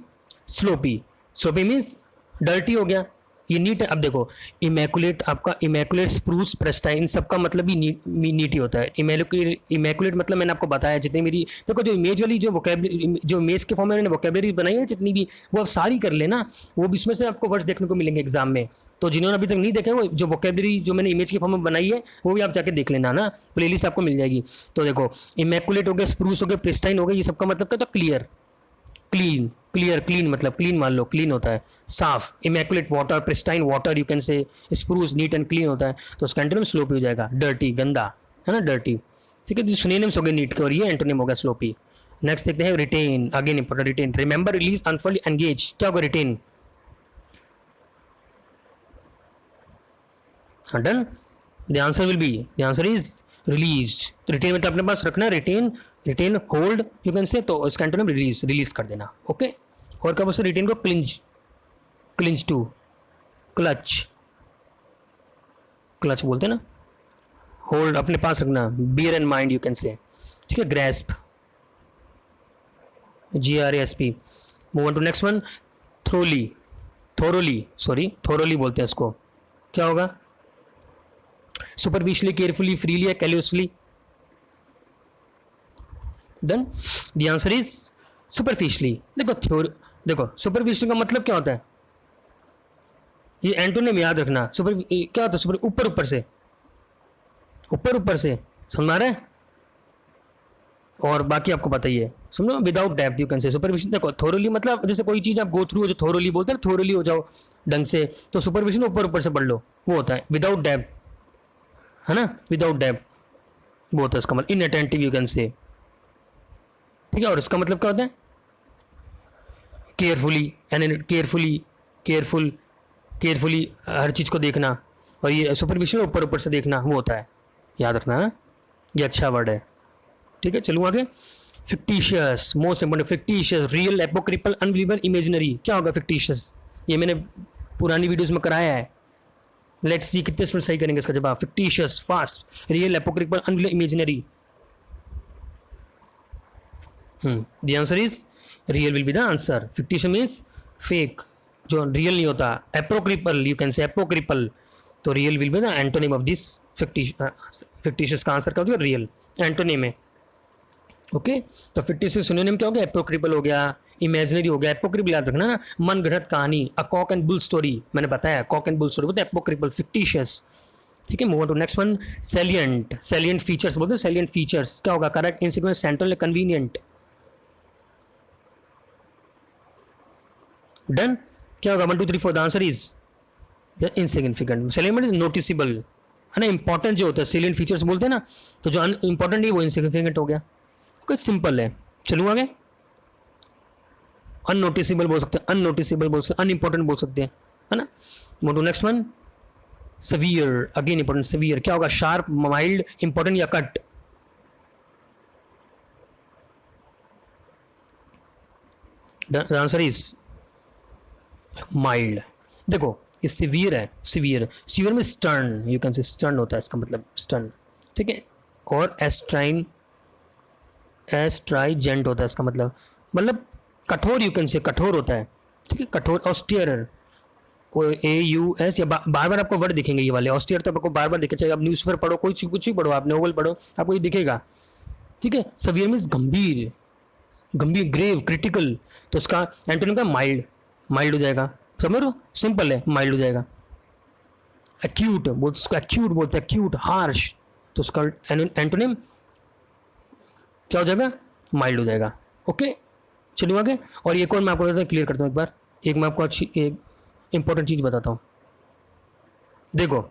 Speaker 1: sloppy. Sloppy means dirty हो गया, ये नीट है। अब देखो इमैकुलेट, आपका इमैकुलेट, स्प्रूस, प्रेस्टाइन, सबका मतलब भी नीट ही होता है। इमैकुलेट मतलब मैंने आपको बताया, जितनी मेरी देखो जो इमेज वाली जो वोकेबलरी, जो इमेज के फॉर्म में मैंने वोकेबलरी बनाई है जितनी भी, वो आप सारी कर लेना, वो भी इसमें से आपको वर्ड्स देखने को मिलेंगे एग्जाम में। तो जिन्होंने अभी तक नहीं देखा, वो जो वोकेबलरी जो मैंने इमेज के फॉर्म में बनाई है, वो भी आप जाके देख लेना ना, प्लेलिस्ट आपको मिल जाएगी। तो देखो इमैकुलेट हो गया, स्प्रूस हो गया, प्रेस्टाइन हो गया, ये सबका मतलब क्या होता है? क्लियर, क्लीन, क्लियर, क्लीन मतलब क्लीन मान लो, क्लीन होता है, साफ। Immaculate water, pristine water, you can से। स्प्रूस नीट एंड क्लीन होता है, तो उसका एंटोनिम स्लोपी हो जाएगा, डर्टी, गंदा, है ना, डर्टी। ठीक है, सिनोनिम्स हो गए नीट के, और ये एंटोनिम होगा स्लोपी। नेक्स्ट देखते हैं retain. Again important, retain, remember, release, unfold, engage. क्या होगा retain? Done, the answer will be, the answer is release. Retain मतलब अपने पास रखना, retain, retain, hold, you can say, तो इसका एंटोनिम रिलीज, रिलीज कर देना। ओके, और कब उसे रिटेन को clinch, clinch to, clutch, clutch बोलते हैं ना। होल्ड अपने पास रखना, bear and mind, you can say. ठीक है, grasp, GRASP। Move on to next one. Thoroughly, thoroughly, sorry thoroughly बोलते हैं इसको, क्या होगा? सुपरफिशियली, केयरफुली, फ्रीली या callously? Done, the answer is superficially. देखो सुपरफिशियल का मतलब क्या होता है? ये एंटोनिम याद रखना। सुपर क्या होता है? सुपर ऊपर, ऊपर से, ऊपर ऊपर से, समझ आ रहा है? और बाकी आपको पता ही है, समझो, विदाउट डेप्थ, यू कैन से। सुपरफिशियल देखो, थोरोली मतलब जैसे कोई चीज आप गो थ्रू हो, जो थोरोली बोलते हैं, थोरोली हो जाओ ढंग से, तो सुपरफिशियल ऊपर ऊपर से पढ़ लो, वो होता है विदाउट डेप्थ, है ना, विदाउट डेप्थ वो होता है इसका मतलब, इनअटेंटिव, यू कैन से। ठीक है, और इसका मतलब क्या होता है? Carefully, and carefully, careful, carefully हर चीज़ को देखना, और ये सुपरफिशियल ऊपर ऊपर से देखना, वो होता है, याद रखना है, ये अच्छा वर्ड है। ठीक है, चलूँ आगे। Fictitious, most important, fictitious, real, apocryphal, unbelievable, imaginary. क्या होगा फिक्टिशियस? ये मैंने पुरानी वीडियोस में कराया है। लेट्स सी कितने स्टूडेंट सही करेंगे इसका जवाब। Fictitious, fast, real, apocryphal, unbelievable, imaginary. The answer is real will be the answer. Fictitious means fake, जो रियल नहीं होता। Apocryphal, you can say apocryphal, तो real will be the antonym of this fictitious का answer क्या होगा? Real, antonym है। Okay, तो fictitious synonym क्या हो गया? एपोक्रिपल हो गया, इमेजिनरी हो गया। एपोक्रिपल याद रखना ना, मन गढ़ंत कहानी, a cock and bull story, मैंने बताया कॉक एंड बुल स्टोरी बोलते हैं एपोक्रिपल। फिक्टिशियस ठीक है, move to next one. Salient, salient features बोलते हैं, सेलियंट फीचर्स क्या होगा? करेक्ट, इंसिक्वेंस, सेंट्रल या कन्वीनियंट। डन, क्या होगा? 1 2 3 4, the answer is insignificant. Salient is noticeable, है ना, इंपॉर्टेंट जो होता है, सेलियंट फीचर्स बोलते हैं ना, तो जो इंपॉर्टेंट है वो इनसिग्निफिकेंट हो गया। ओके, सिंपल है। चलो आगे। अननोटिसेबल बोल सकते हैं, अननोटिसेबल बोल सकते हैं, अनइंपॉर्टेंट बोल सकते हैं, है ना। Move to next one. Severe, again important. Severe क्या होगा? शार्प, माइल्ड, इंपॉर्टेंट या cut? The answer is mild. देखो ये सिवियर है, सिवियर, सिवियर में stern, you can say stern होता है, इसका मतलब स्टर्न, ठीक है। और एस्ट्राइजेंट होता है इसका मतलब कठोर, यू कैन से कठोर होता है, ठीक है, कठोर। ऑस्टियर, AUS, या बार बार आपको वर्ड दिखेंगे ये वाले। ऑस्टियर तो आपको बार बार दिखे, चाहे आप न्यूज़पेपर पढ़ो, कोई कुछ भी पढ़ो, आप नोवेल पढ़ो, आपको ये दिखेगा, ठीक है। सवियर मीन्स गंभीर, गंभीर, ग्रेव, क्रिटिकल, तो उसका एंटोनिम का माइल्ड, माइल्ड हो जाएगा। समझ रहे हो? सिंपल है, माइल्ड हो जाएगा। एक्यूट बोलते, उसको एक्यूट बोलते हैं, एक्यूट, हार्श, तो उसका एंटोनिम क्या हो जाएगा? माइल्ड हो जाएगा। ओके, चलिए आगे। और एक और मैं आपको क्लियर करता हूँ एक बार, एक मैं आपको अच्छी एक इंपॉर्टेंट चीज़ बताता हूँ। देखो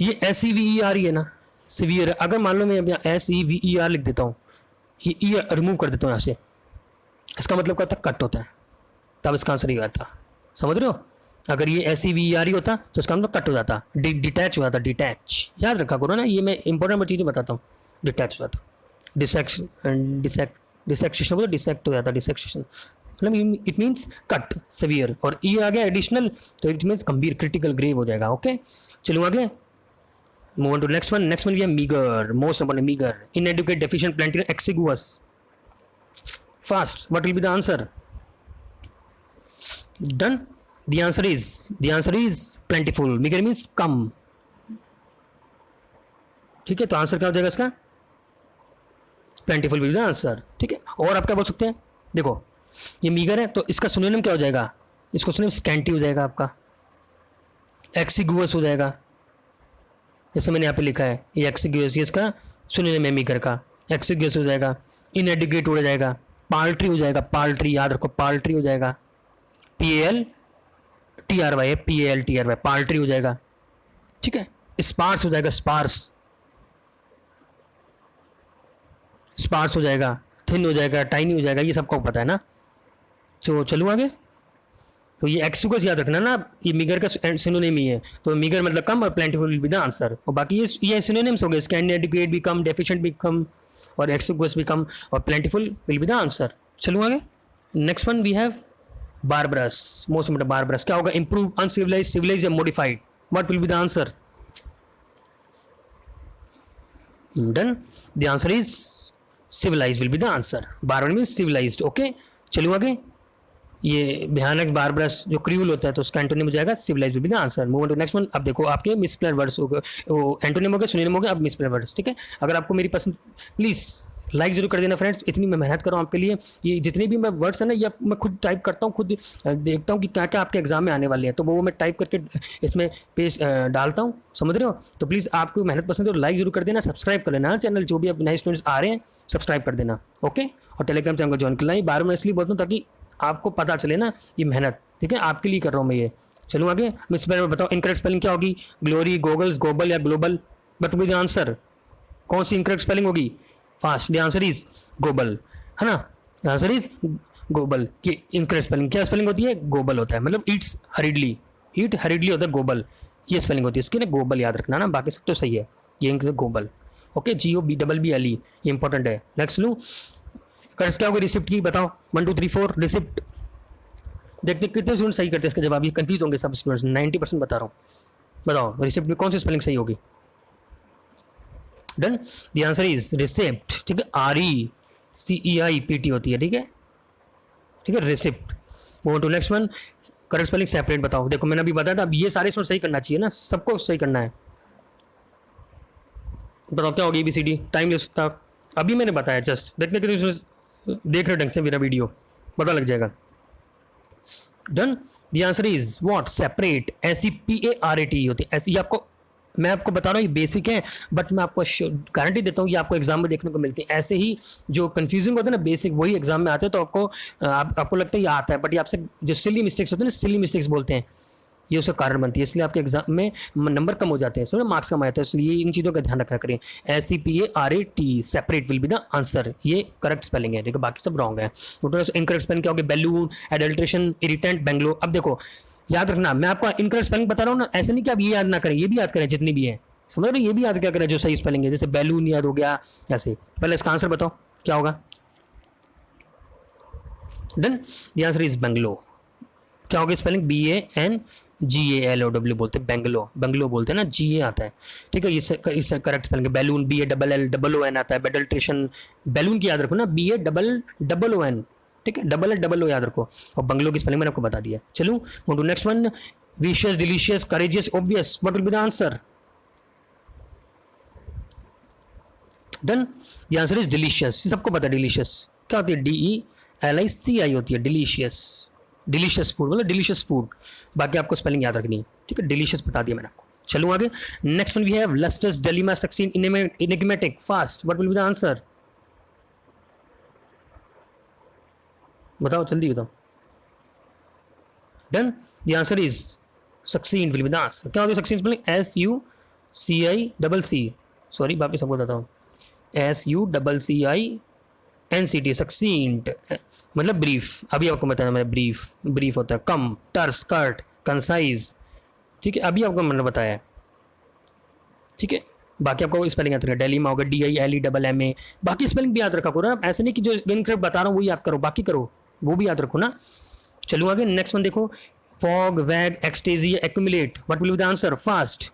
Speaker 1: ये SEVER ही है ना, सिवियर है। अगर मान लो मैं यहाँ SEVER लिख देता हूँ, ये ई रिमूव कर देता हूँ यहाँ से, इसका मतलब क्या होता है? कट होता है, तब इसका आंसर ये आता। समझ रहे हो? अगर ये SEVER ही होता तो इसका मतलब कट हो जाता, डिटैच हो जाता, डिटैच। याद रखा करो ना, ये मैं इंपॉर्टेंट चीज़ें बताता हूँ। डिटैच हो जाता, डिसेक्शन बोलो, डिसेक्ट हो जाता, डिसेक्शन मतलब इट मीन्स कट, सवियर। और ई आ गया एडिशनल, तो इट मीन्स गंभीर, क्रिटिकल, ग्रेव हो जाएगा। ओके, चलो आगे। Move on to next one. Next one भी है meagre, most important, meagre, inadequate, deficient, plenty, exiguous. Fast, what will be the answer? Done, the answer is plentiful. meager means कम, ठीक है। तो आंसर क्या हो जाएगा इसका? Plentiful will be the answer, ठीक है। और आप क्या बोल सकते हैं? देखो ये मीगर है, तो इसका सिनोनिम क्या हो जाएगा? इसको सिनोनिम स्कैंटी हो जाएगा आपका, एक्सिगुअस हो जाएगा, जैसे मैंने यहाँ पे लिखा है, ये एक्सिगुअस, ये इसका सिनोनिम है मीगर का, एक्सिगुअस हो जाएगा। इनएडुकेट हो जाएगा, पाल्ट्री हो जाएगा, पाल्ट्री, याद रखो, पाल्ट्री हो जाएगा, PALTRY, PALTRY, पाल्ट्री हो जाएगा, ठीक है। स्पार्स हो जाएगा, स्पार्स, स्पार्स हो जाएगा, थिन हो जाएगा, टाइनी हो जाएगा, ये सबको पता है ना। तो चलो आगे। तो ये एक्सिगुअस याद रखना ना, ये मीगर का सिनोनिम ही है, तो मीगर मतलब कम, और plentiful will be the answer. और बाकी ये सिनोनिम्स हो गए, इनएडुकेट भी कम, डेफिशिएंट भी कम, और एक्सिगुअस भी कम, और plentiful will be the answer. चलो आगे। Next one we have barbarous, most important, barbarous क्या होगा? इंप्रूव, अनसिविलाइज, सिविलाइज या modified? What will be the answer? Done, the answer is civilised will be the answer. Barbarous means civilised. Okay, चलो आगे। ये भयानक, barbarous, जो cruel होता है, तो उसका एंटोनिम हो जाएगा civilize will be the answer. Move on to next one. अब देखो आपके मिसप्लेस्ड वर्ड्स हो गए, वो एंटोनिम हो गए, सिनोनिम हो गए, अब मिसप्लेस्ड वर्ड्स, ठीक है। अगर आपको मेरी पसंद, प्लीज़ लाइक जरूर कर देना फ्रेंड्स, इतनी मैं मेहनत कर रहा हूँ आपके लिए। ये जितने भी मैं वर्ड्स हैं ना, ये मैं खुद टाइप करता हूँ, खुद देखता हूँ कि क्या क्या आपके एग्जाम में आने वाले हैं, तो वो मैं टाइप करके इसमें पेज डालता हूँ, समझ रहे हो। तो प्लीज़ आपको मेहनत पसंद है तो लाइक जरूर कर देना, सब्सक्राइब कर लेना चैनल, जो भी अब नए स्टूडेंट्स आ रहे हैं सब्सक्राइब कर देना। ओके, और टेलीग्राम चैनल को ज्वाइन कर लेना। बार मैं इसलिए बोलता हूँ ताकि आपको पता चले ना, ये मेहनत, ठीक है, आपके लिए कर रहा हूँ मैं ये। चलो आगे। मैं इस बारे में बताओ, इनकरेक्ट स्पेलिंग क्या होगी? ग्लोरी, गोगल्स, गोबल या ग्लोबल? बट विद आंसर, कौन सी इनकरेक्ट स्पेलिंग होगी? Fast, the answer is gobble, है ना। Answer is gobble. की इनकरेक्ट स्पेलिंग क्या स्पेलिंग होती है? गोबल होता है, मतलब ईट्स हरिडली, ईट हरिडली होता है गोबल, ये स्पेलिंग होती है इसकी ना, गोबल याद रखना ना, बाकी सब तो सही है, ये गोबल। ओके, GOBBBLE, ये इंपॉर्टेंट है। नेक्स्ट लू, कर्स क्या होगा? रिसिप्ट की बताओ, 1 2 3 4 रिसिप्ट। देखते कितने स्टूडेंट सही करते हैं इसका जवाब, ये कंफ्यूज होंगे सब स्टूडेंट्स, 90% बता रहा हूँ। बताओ रिसिप्ट में कौन सी स्पेलिंग सही होगी? Done, the answer is receipt, ठीक है, RECEIPT होती है, ठीक है, ठीक है, receipt. Move to next one. Correct spelling separate बताओ। देखो मैंने अभी बताया था, अब ये सारे स्टूडेंट सही करना चाहिए ना, सबको सही करना है। बताओ क्या होगी ABCD? टाइम वेस्ट था, अभी मैंने बताया, जस्ट देखने के लिए देख रहे ढंग से मेरा वीडियो, पता लग जाएगा। Done, the answer is what? Separate, SEPARAT होती है, ऐसी आपको मैं आपको बता रहा हूँ ये बेसिक है, बट मैं आपको गारंटी देता हूँ ये आपको एग्जाम में देखने को मिलती है। ऐसे ही जो कंफ्यूजिंग होता है ना बेसिक, वही एग्जाम में आते हैं, तो आपको लगता है ये आता है, बट ये आपसे जो सिली मिस्टेक्स होते हैं ना, सिली मिस्टेक्स बोलते हैं, ये उसका कारण बनती है, इसलिए आपके एग्जाम में नंबर कम हो जाते हैं, समझो मार्क्स कम आ जाते हैं। इसलिए इन चीज़ों का ध्यान रखा करें। SEPARAT separate will be the answer, ये करेक्ट स्पेलिंग है, देखो बाकी सब रॉन्ग है। इनकरेक्ट स्पेलिंग क्या होगी? Balloon, adulteration, irritant, bungalow. अब देखो याद रखना, मैं आपको इनकरेक्ट स्पेलिंग बता रहा हूँ ना, ऐसे नहीं कि आप ये याद ना करें, ये भी याद करें जितनी भी है, समझ रहे हो? ये भी याद क्या करें जो सही स्पेलिंग है, जैसे बैलून याद हो गया ऐसे। पहले इसका आंसर बताओ क्या होगा। Done, the answer is bungalow. क्या होगा स्पेलिंग? BANGALO बोलते हैं, बेंगलो, बेंगलो बोलते हैं ना, GA आता है, ठीक है। इससे करेक्ट स्पेलिंग है। बैलून BALLON आता है। बेडल्ट्रेशन, बैलून की याद रखो ना, BALLON, ठीक है, LLO याद रखो। और बंगलो की स्पेलिंग मैंने आपको बता दिया। चलो to next one. Vicious, delicious, courageous, obvious, what will be the answer? Done, the answer is delicious. सबको पता है डिलीशियस क्या होती है, DELICI होती है, डिलीशियस। डिलीशियस फूड मतलब डिलीशियस फूड, बाकी आपको स्पेलिंग याद रखनी है, ठीक है। डिलीशियस बता दिया मैंने आपको। चलूँ आगे। Next one we have lustrous, dilemma, succinct, enigmatic, fast, what will be the answer? बताओ जल्दी बताओ। Done, the answer is succinct will be the answer. क्या होती है सक्सीन स्पेलिंग? SUCICC, सॉरी वापिस सबको बताता हूँ, SUCCINCT, सक्सींट मतलब ब्रीफ। अभी आपको बताया मैंने, ब्रीफ होता है कम, टर्स, कर्ट, कंसाइज, ठीक है, अभी आपको मैंने बताया, ठीक है। बाकी आपको स्पेलिंग याद रखना, डेलीमा होगा DILEMMA। बाकी स्पेलिंग भी याद रखा करो ना, ऐसे नहीं कि जो इनकरेक्ट बता रहा हूँ वही याद करो, बाकी करो, वो भी याद रखो ना। चलो आगे। नेक्स्ट वन देखो, fog, vague, ecstasy, accumulate, what will be the answer? Fast.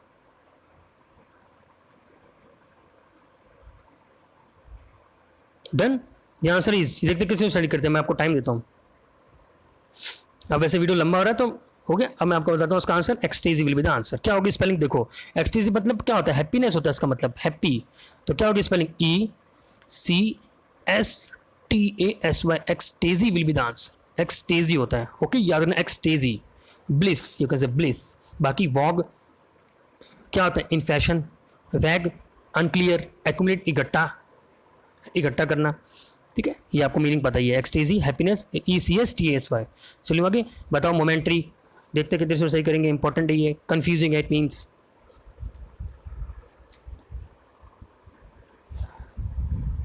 Speaker 1: Done, the answer is, देखते किसी स्टडी करते हैं, मैं आपको टाइम देता हूँ। अब वैसे वीडियो लंबा हो रहा है तो हो गया, अब मैं आपको बताता हूँ उसका answer. Ecstasy will be the answer. क्या होगी स्पेलिंग? देखो एक्सटेजी मतलब क्या होता है? हैप्पीनेस होता है इसका मतलब, हैप्पी। तो क्या होगी spelling? ECSTASY, ecstasy will be the answer. Ecstasy होता है, ओके, याद रखना ecstasy. Bliss, you can say bliss. बाकी वॉग क्या होता है? इन्फेक्शन। वैग अनक्लियर, एक्यूमुलेट इकट्ठा करना, ठीक है, ये आपको मीनिंग पता ही है। एक्सटेजी, हैप्पीनेस, ECSTASY। चलिए आगे बताओ। मोमेंट्री, देखते कितने से सही करेंगे, इंपॉर्टेंट है ये। कंफ्यूजिंग है, it means.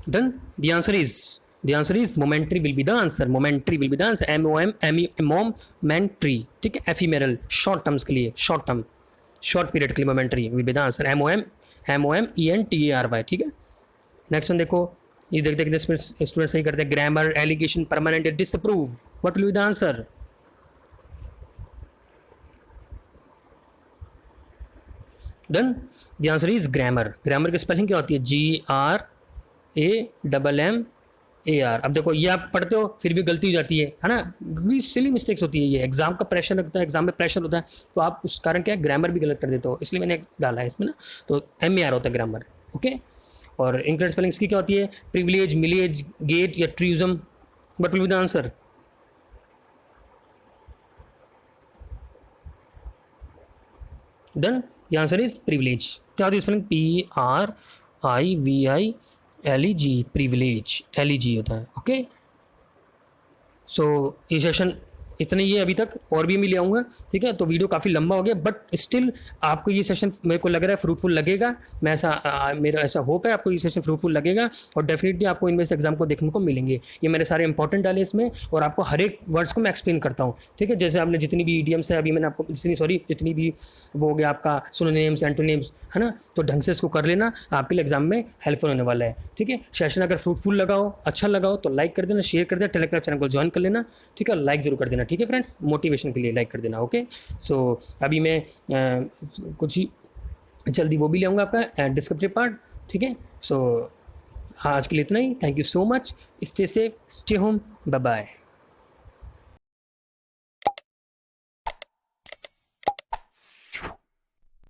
Speaker 1: Done, the answer is momentary will be the answer. Momentary will be the answer. Momentary, ठीक है, एफिमेरल, शॉर्ट टर्म्स के लिए, शॉर्ट पीरियड के लिए momentary will be the answer. MOMENTARY, ठीक है। नेक्स्ट वन देखो, ये देखते कितने स्टूडेंट सही करते हैं। Grammar, allegation, permanent, disapprove, what will be the answer? Done, the answer is grammar. Grammar की स्पेलिंग क्या होती है? GRAMMAR। अब देखो ये आप पढ़ते हो फिर भी गलती हो जाती है ना, भी सिली मिस्टेक्स होती है, ये एग्जाम का प्रेशर लगता है, एग्जाम में प्रेशर होता है, तो आप उस कारण क्या है ग्रामर भी गलत कर देते हो, इसलिए मैंने डाला है इसमें ना। तो MAR होता है ग्रामर, ओके। और इनकरेक्ट स्पेलिंग्स की क्या होती है? प्रिविलेज, मिलेज, गेट या truism, what will be the answer? Done, the answer is privilege. क्या होती है स्पेलिंग? PRIVILEG, प्रिविलेज, LEG होता है, ओके। सो ये सेशन इतने ही है अभी तक, और भी मैं ले आऊँगा, ठीक है। तो वीडियो काफ़ी लंबा हो गया, बट स्टिल आपको ये सेशन मेरे को लग रहा है फ्रूटफुल लगेगा। मैं मेरा ऐसा होप है आपको ये सेशन फ्रूटफुल लगेगा, और डेफिनेटली आपको इनमें से एग्जाम को देखने को मिलेंगे। ये मेरे सारे इंपॉर्टेंट डाले इसमें, और आपको हर एक वर्ड्स को मैं एक्सप्लेन करता हूँ, ठीक है। जैसे आपने जितनी भी ईडियम्स है, अभी मैंने आपको जितनी भी वो हो गया आपका सिनोनिम्स, एंटोनिम्स, है ना, तो ढंग से इसको कर लेना, आपके लिए एग्जाम में हेल्पफुल होने वाला है, ठीक है। सेशन अगर फ्रूटफुल लगा हो, अच्छा लगा हो, तो लाइक कर देना, शेयर कर देना, टेलीग्राम चैनल को ज्वाइन कर लेना, ठीक है। लाइक जरूर कर देना, ठीक है फ्रेंड्स, मोटिवेशन के लिए लाइक कर देना, ओके। सो अभी मैं कुछ ही जल्दी वो भी ले आऊँगा आपका डिस्क्रिप्टिव पार्ट, ठीक है। सो आज के लिए इतना ही। Thank you so much. Stay safe, stay home, bye bye.